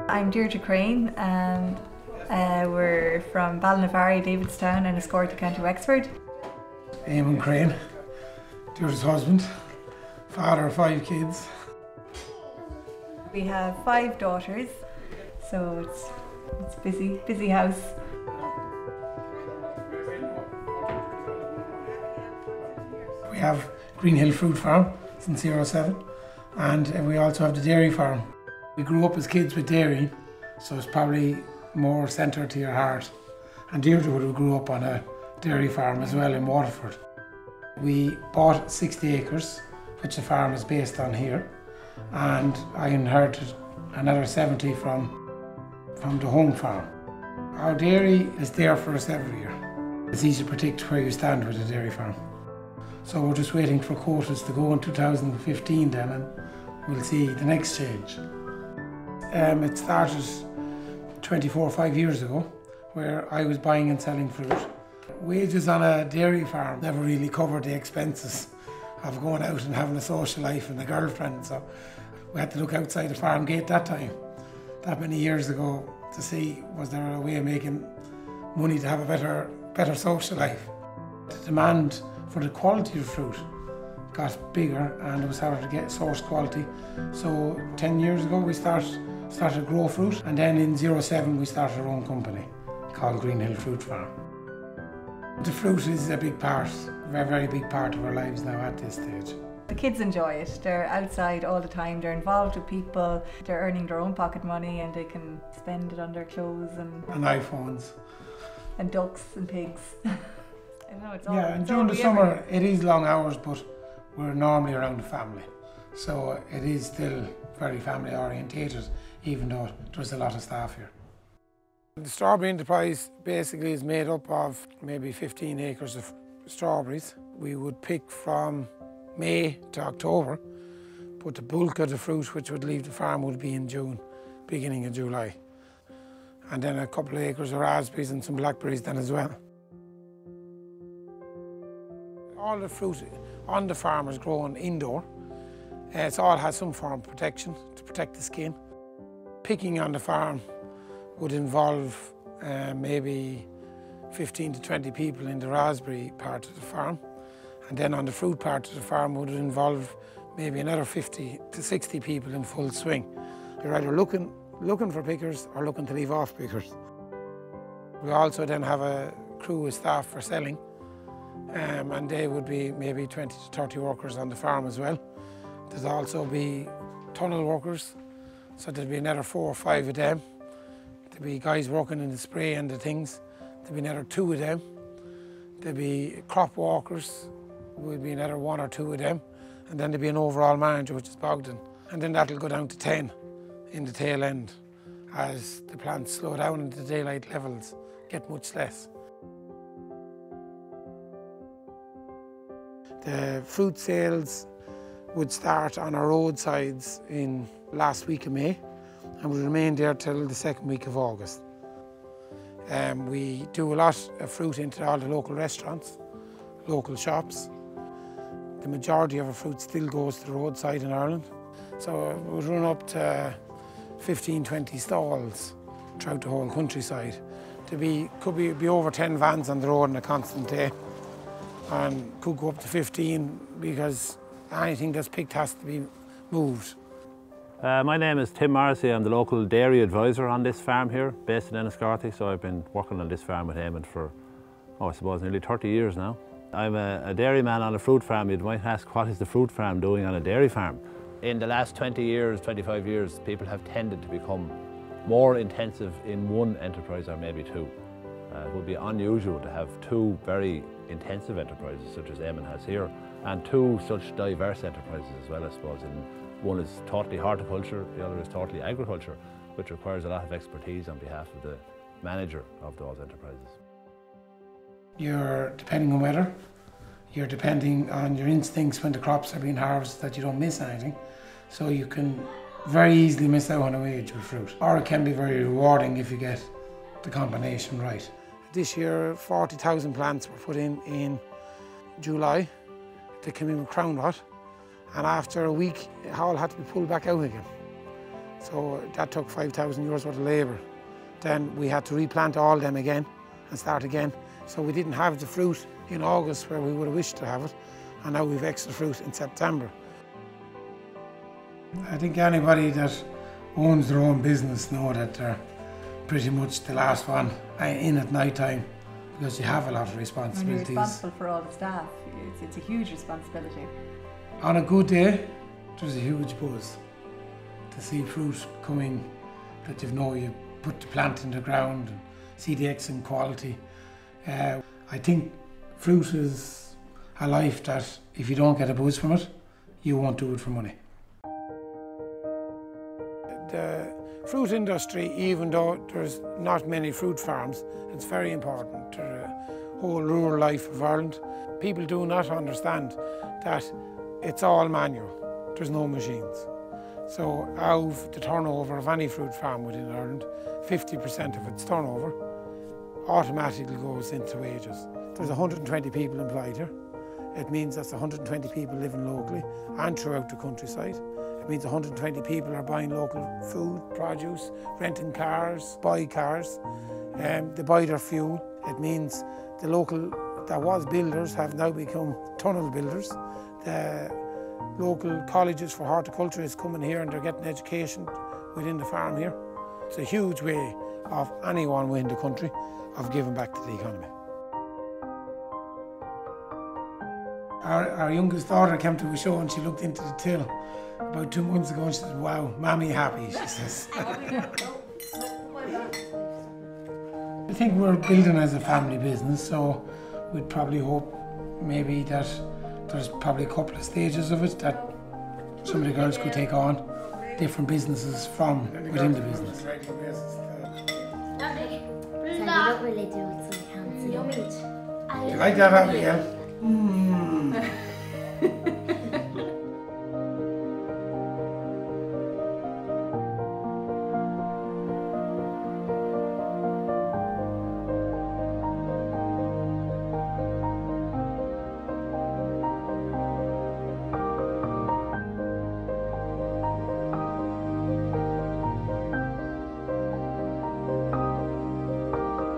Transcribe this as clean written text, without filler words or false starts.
I'm Crean and we're from Ballinavarry, Davidstown and Escorta, County Wexford. I'm Crean, Deirdre's husband, father of 5 kids. We have 5 daughters, so it's busy house. We have Green Hill Fruit Farm since '07, and we also have the dairy farm. We grew up as kids with dairy, so it's probably more centred to your heart. And Deirdre would have grew up on a dairy farm as well in Waterford. We bought 60 acres, which the farm is based on here, and I inherited another 70 from the home farm. Our dairy is there for us every year. It's easy to predict where you stand with a dairy farm. So we're just waiting for quotas to go in 2015 then, and we'll see the next change. It started 5 years ago, where I was buying and selling fruit. Wages on a dairy farm never really covered the expenses of going out and having a social life and a girlfriend, so we had to look outside the farm gate that time, that many years ago, to see was there a way of making money to have a better social life. The demand for the quality of fruit got bigger and it was harder to get source quality. So 10 years ago we started to grow fruit, and then in '07 we started our own company called Green Hill Fruit Farm. The fruit is a big part, very big part of our lives now at this stage. The kids enjoy it. They're outside all the time, they're involved with people, they're earning their own pocket money and they can spend it on their clothes and iPhones. And ducks and pigs. I know, it's all, yeah, and during the summer it is long hours, but we're normally around the family. So it is still very family orientated, even though there's a lot of staff here. The strawberry enterprise basically is made up of maybe 15 acres of strawberries. We would pick from May to October, but the bulk of the fruit which would leave the farm would be in June, beginning of July. And then a couple of acres of raspberries and some blackberries then as well. All the fruit on the farm is grown indoor. It all has some form of protection to protect the skin. Picking on the farm would involve maybe 15 to 20 people in the raspberry part of the farm. And then on the fruit part of the farm would involve maybe another 50 to 60 people in full swing. They're either looking for pickers or looking to leave off pickers. We also then have a crew of staff for selling, and they would be maybe 20 to 30 workers on the farm as well. There'd also be tunnel workers, so there'd be another 4 or 5 of them. There'd be guys working in the spray and the things. There'd be another 2 of them. There'd be crop walkers, would be another 1 or 2 of them. And then there'd be an overall manager, which is Bogdan. And then that'll go down to 10 in the tail end as the plants slow down and the daylight levels get much less. The fruit sales would start on our roadsides in last week of May and would remain there till the 2nd week of August. We do a lot of fruit into all the local restaurants, local shops. The majority of our fruit still goes to the roadside in Ireland. So we would run up to 15, 20 stalls throughout the whole countryside. Could be over 10 vans on the road on a constant day, and could go up to 15 because anything that's picked has to be moved. My name is Tim Morrissey. I'm the local dairy advisor on this farm here, based in Enniscorthy. So I've been working on this farm with Eamon for, I suppose, nearly 30 years now. I'm a dairyman on a fruit farm. You might ask, what is the fruit farm doing on a dairy farm? In the last 20 years, 25 years, people have tended to become more intensive in one enterprise or maybe 2. It would be unusual to have 2 very intensive enterprises such as Eamon has here, and 2 such diverse enterprises as well, I suppose. And one is totally horticulture, the other is totally agriculture, which requires a lot of expertise on behalf of the manager of those enterprises. You're depending on weather, you're depending on your instincts when the crops are being harvested that you don't miss anything. So you can very easily miss out on a wage with fruit. Or it can be very rewarding if you get the combination right. This year 40,000 plants were put in July. They came in with crown rot, and after a week, it all had to be pulled back out again. So that took 5,000 euros worth of labour. Then we had to replant all them again and start again. So we didn't have the fruit in August where we would have wished to have it, and now we've extra fruit in September. I think anybody that owns their own business know that they're pretty much the last one in at night time, because you have a lot of responsibilities. When you're responsible for all the staff, it's a huge responsibility. On a good day, there's a huge buzz to see fruit coming that you put the plant in the ground and see the excellent quality. I think fruit is a life that if you don't get a buzz from it, you won't do it for money. The fruit industry, even though there's not many fruit farms, it's very important to the whole rural life of Ireland. People do not understand that it's all manual, there's no machines. So out of the turnover of any fruit farm within Ireland, 50% of its turnover automatically goes into wages. There's 120 people employed here. It means that's 120 people living locally and throughout the countryside. It means 120 people are buying local food, produce, renting cars, buy cars, they buy their fuel. It means the local, that was builders, have now become tunnel builders. The local colleges for horticulture is coming here and they're getting education within the farm here. It's a huge way of anyone within the country of giving back to the economy. Our youngest daughter came to a show and she looked into the till about 2 months ago and she said, "Wow, Mammy happy," she says. I think we're building as a family business, so we'd probably hope maybe that there's probably a couple of stages of it that some of the girls could take on different businesses from within the business. So you don't really do it so you can't see. You like that, Abigail?